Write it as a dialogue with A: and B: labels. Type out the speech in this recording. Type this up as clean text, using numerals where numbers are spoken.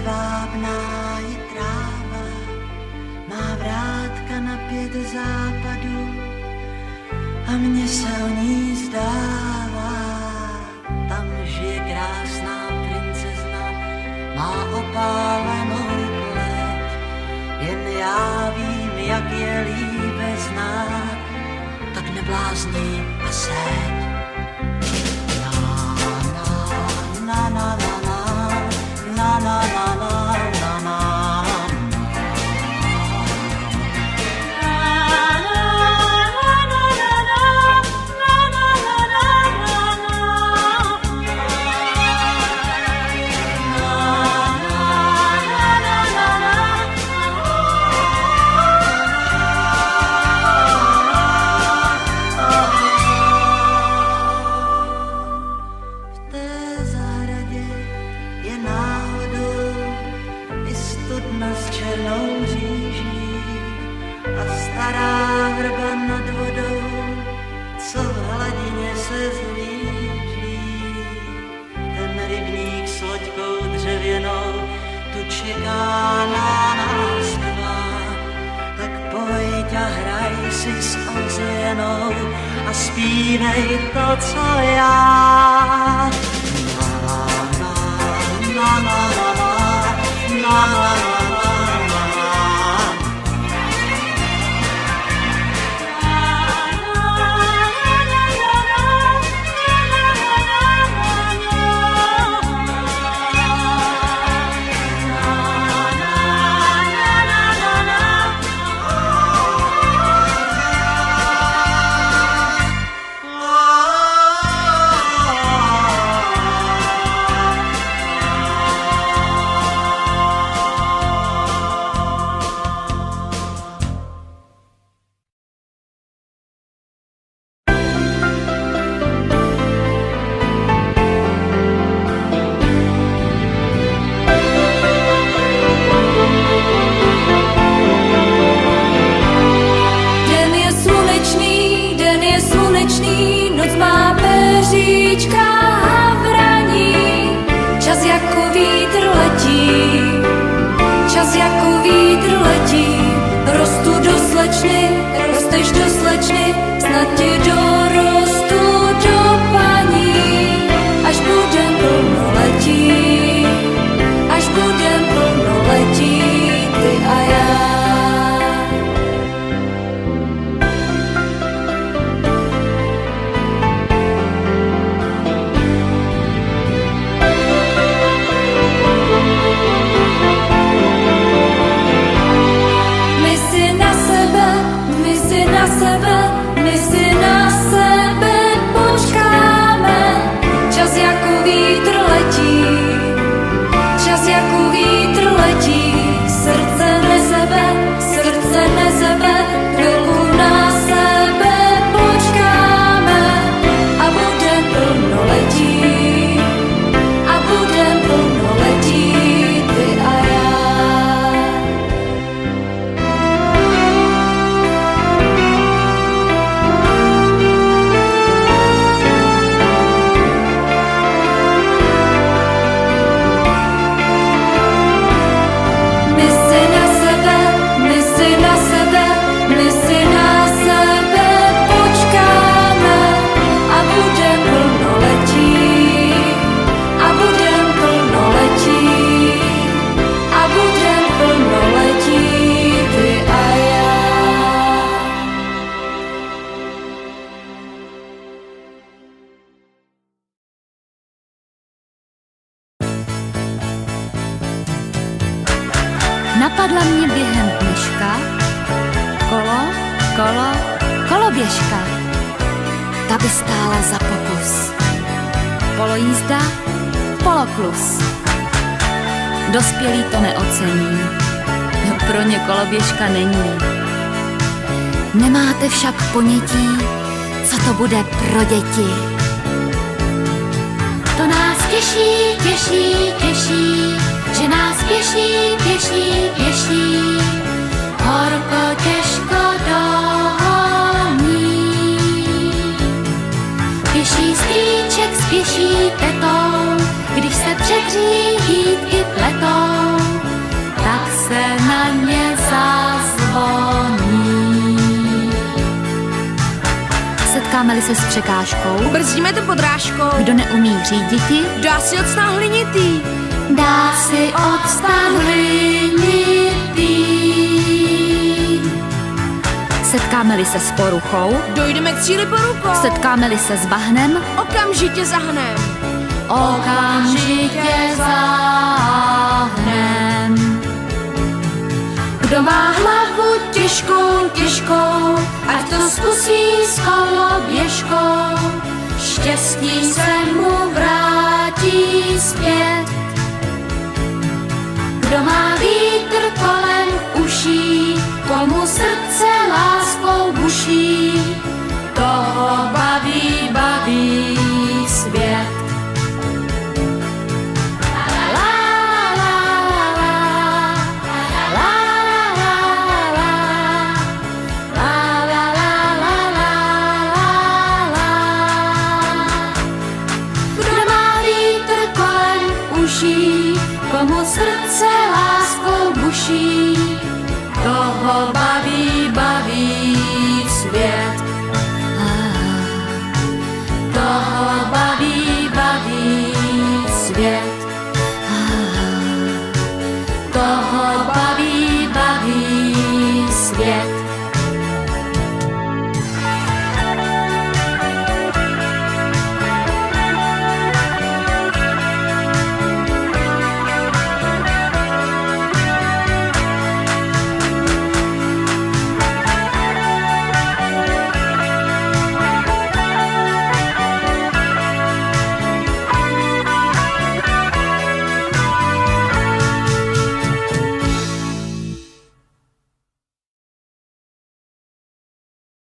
A: Hedvábná je tráva, má vrátka na 5 západů a mně se o ní zdává. Tam žije krásná princezna, má opálenou pleť, jen já vím, jak je líbe znát, tak neblázni a seď. Na na na na na na na na na. Čeká na nás dva, tak pojď a hraj si s ozvěnou a zpívej to, co já. Na na na na na na na na.
B: Napadla mě během dneška koloběžka. Ta by stála za pokus. Polojízda, poloklus. Dospělí to neocení, pro ně koloběžka není. Nemáte však ponětí, co to bude pro děti. To nás těší, že nás pěší, horko těžko dohoní. Pěší strýček s pěší tetou, když se předří hlídky pletou. Setkáme-li se s překážkou,
C: Brzdíme to podrážkou.
B: kdo neumí říditi,
C: Dá si odstan hlinitý.
B: dá si odstan hlinitý. Setkáme-li se s poruchou,
C: Dojdeme k cíli po rukou.
B: setkáme-li se s bahnem,
C: Okamžitě zahnem.
B: okamžitě zahnem. Kdo má hlavu těžkou, těžkou, ať to zkusí s koloběžkou. Štěstí se mu vrátí zpět. Kdo má vítr kolem uší, komu srdce láskou buší, toho baví svět. Komu srdce láskou buší, toho